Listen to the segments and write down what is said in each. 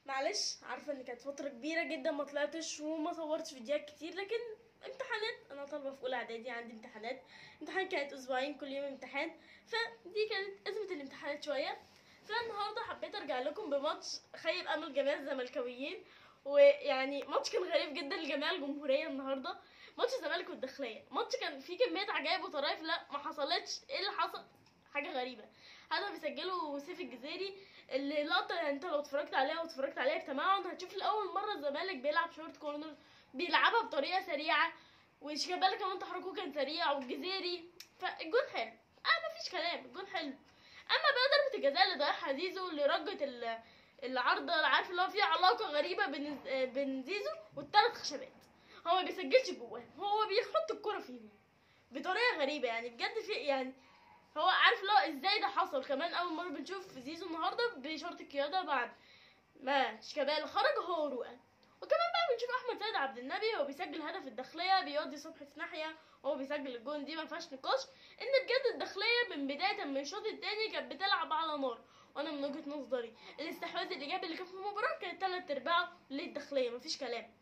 معلش، عارفه ان كانت فتره كبيره جدا ما طلعتش وما صورتش فيديوهات كتير، لكن امتحانات. انا طالبه في اولى اعدادي، عندي امتحان كانت اسبوعين كل يوم امتحان، فدي كانت ازمه الامتحانات شويه. فالنهارده حبيت ارجع لكم بماتش خيب امل جميع الزملكاويين، ويعني ماتش كان غريب جدا لجميع الجمهوريه النهارده. ماتش الزمالك والداخليه، ماتش كان فيه كميه عجائب وطرايف لا ما حصلتش. ايه اللي حصل؟ حاجه غريبه. هدف بيسجله سيف الجزيري، اللي لقطة انت لو اتفرجت عليها بتمعن هتشوف لاول مرة الزمالك بيلعب شورت كورنر، بيلعبها بطريقة سريعة، وشيكابالا كمان تحركه كان سريع، والجزيري فالجون حلو. مفيش كلام، الجون حلو. اما بقى ضربة الجزاء اللي ضيعها زيزو، اللي رجت العارضة، اللي عارف اللي هو في علاقة غريبة بين زيزو والثلاث خشبات. هو ما بيسجلش جواه، هو بيحط الكرة فيهم بطريقة غريبة، يعني بجد في يعني هو عارف لو ازاي ده حصل. كمان اول مره بنشوف زيزو النهارده بشرط القياده بعد ما شيكابالا خرج هو ورؤى. وكمان بقى بنشوف احمد سيد عبد النبي وهو بيسجل هدف الداخليه، بيودي صبحي في ناحيه وهو بيسجل الجون. دي ما فيهاش نقاش ان بجد الداخليه من بدايه من الشوط الثاني كانت بتلعب على نار. وانا من وجهه نظري الاستحواذ الايجابي اللي كان في المباراه كان 3/4 للداخليه، مفيش كلام.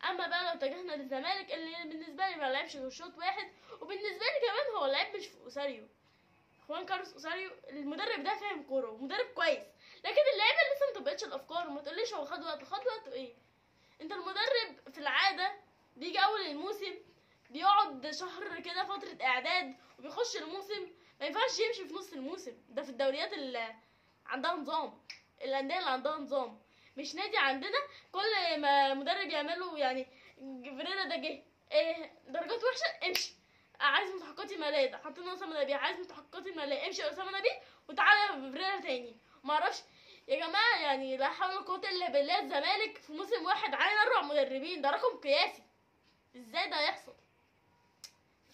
اما بقى لو اتجهنا للزمالك، اللي بالنسبه لي ما لعبش غير شوط واحد، وبالنسبه لي كمان هو لعب مش في اوساريو. خوان كارلوس اوساريو المدرب ده فاهم كوره ومدرب كويس، لكن اللعيبه لسه ما طبقتش الافكار. وما تقوليش هو خد وقت ايه؟ انت المدرب في العاده بيجي اول الموسم، بيقعد شهر كده فتره اعداد، وبيخش الموسم. ما ينفعش يمشي في نص الموسم ده في الدوريات اللي عندها نظام، الانديه اللي عندها نظام. مش نادي عندنا كل ما مدرب يعمله يعني. فيريرا ده جه ايه درجات وحشه امشي، عايز مستحقاتي ماليه، حطينا اسامه نبيه، عايز مستحقاتي ماليه امشي يا اسامه نبيه وتعالى فيريرا تاني. ما اعرفش يا جماعه، يعني لا حول ولا قوه الا بالله. الزمالك في موسم واحد عين 4 مدربين، ده رقم قياسي. ازاي ده يحصل؟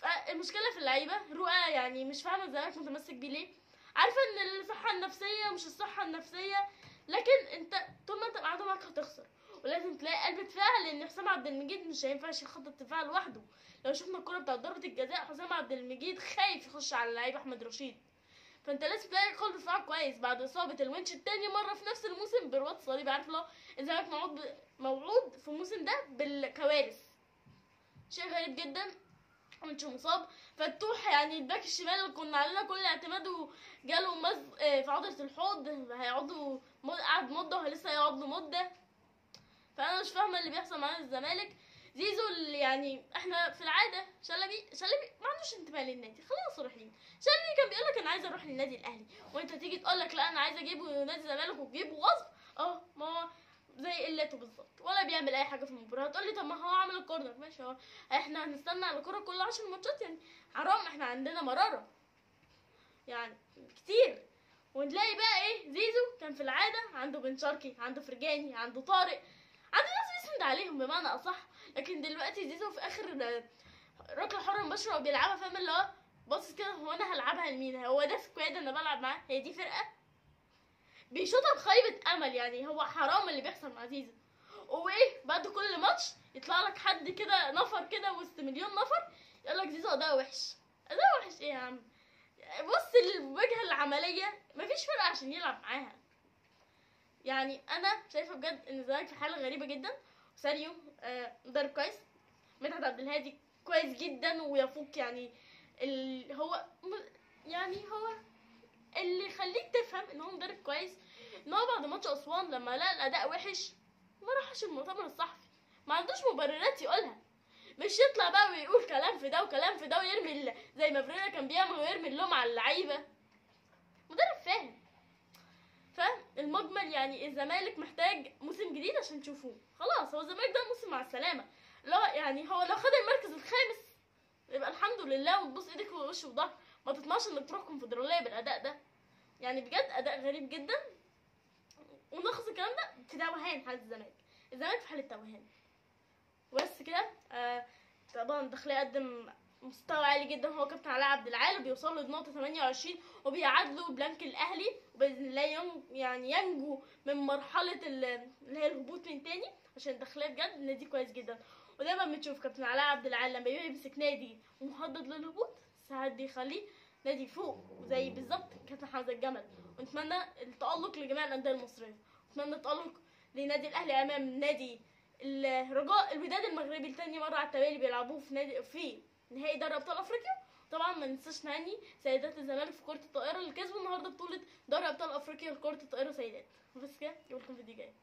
فالمشكله في اللعيبه. رؤى يعني مش فاهمه الزمالك متمسك بيه ليه. عارفه ان الصحه النفسيه مش الصحه النفسيه، لكن انت طول ما انت قاعد معاك هتخسر. ولازم تلاقي قلب دفاع، لان حسام عبد المجيد مش هينفعش يخطط دفاع لوحده. لو شفنا الكره بتاعت ضربه الجزاء، حسام عبد المجيد خايف يخش على اللعيب احمد رشيد. فانت لازم تلاقي قلب دفاع كويس بعد اصابه الونش التاني مره في نفس الموسم برباط صليبي. عارف لو الزمالك موعود في الموسم ده بالكوارث. شيء غريب جدا. مش مصاب فتوح، يعني الباك الشمال اللي كنا علينا كل اعتماده جاله في عضلة الحوض، هيقعدوا قعد مدة ولسه هيقعد له مدة. فانا مش فاهمة اللي بيحصل معانا الزمالك. زيزو اللي يعني احنا في العادة شلبي ما عندوش انتماء للنادي، خلينا صريحين. شلبي كان بيقول لك انا عايز اروح للنادي الاهلي، وانت تيجي تقول لك لا انا عايز اجيبه نادي الزمالك وتجيبه غصب. ما هو زي قلته بالظبط، ولا بيعمل اي حاجه في المباراه. تقول لي طب ما هو عامل الكورنر، ماشي. هو احنا هنستنى على الكوره كل 10 ماتشات؟ يعني حرام، احنا عندنا مراره يعني كتير. ونلاقي بقى ايه، زيزو كان في العاده عنده بن شرقي، عنده فرجاني، عنده طارق، عنده ناس بيسند عليهم بمعنى اصح. لكن دلوقتي زيزو في اخر ركله حره مباشره وبيلعبها، فاهم اللي هو باصص كده، هو انا هلعبها لمين؟ هو ده سكواد انا بلعب معاه؟ هي دي فرقه؟ بيشوطها بخيبة امل. يعني هو حرام اللي بيحصل مع زيزو. وايه بعد كل ماتش يطلع لك حد كده نفر كده وسط مليون نفر يقول لك زيزو اداء وحش. اداء وحش ايه يا عم؟ بص الوجهه العمليه، مفيش فرقه عشان يلعب معاها. يعني انا شايفه بجد ان الزمالك في حاله غريبه جدا. ساريو مدرب كويس، مدحت عبد الهادي كويس جدا ويفوق يعني. هو يعني هو اللي يخليك تفهم ان هو مدرب كويس ان هو بعد ماتش اسوان لما لقى الاداء وحش ما راحش المؤتمر الصحفي. ما عندوش مبررات يقولها، مش يطلع بقى ويقول كلام في ده وكلام في ده ويرمي زي ما فريرا كان بيعمل ويرمي اللوم على اللعيبه. مدرب فاهم. فالمجمل يعني الزمالك محتاج موسم جديد عشان تشوفوه. خلاص هو الزمالك ده موسم مع السلامه. لا يعني هو لو خد المركز الخامس يبقى الحمد لله، وتبوس ايدك ووش وظهر. ما تطمعش انك تروح كونفدراليه بالاداء ده. يعني بجد اداء غريب جدا. ونلخص الكلام ده في توهان حاله الزمالك في حاله توهان. بس كده طبعا الداخليه قدم مستوى عالي جدا. هو كابتن علاء عبد العال بيوصل له نقطه 28 وبيعادلوا بلانك الاهلي، وباذن الله يعني ينجو من مرحله اللي هي الهبوط من تاني، عشان الداخليه بجد نادي كويس جدا. ودايما بنشوف كابتن علاء عبد العال لما يمسك نادي مهدد للهبوط ساعات بيخليه نادي فوق، زي بالظبط كابتن حمزه الجمل. ونتمنى التألق لجميع الانديه المصريه، ونتمنى التألق لنادي الاهلي امام نادي الرجاء الوداد المغربي لتاني مره على التوالي بيلعبوه في نهائي دوري ابطال افريقيا. طبعا ما ننساش نهني سيدات الزمالك في كره الطائره اللي كسبوا النهارده بطوله دوري ابطال افريقيا لكره الطائره سيدات. بس كده، يوم الفيديو جاي.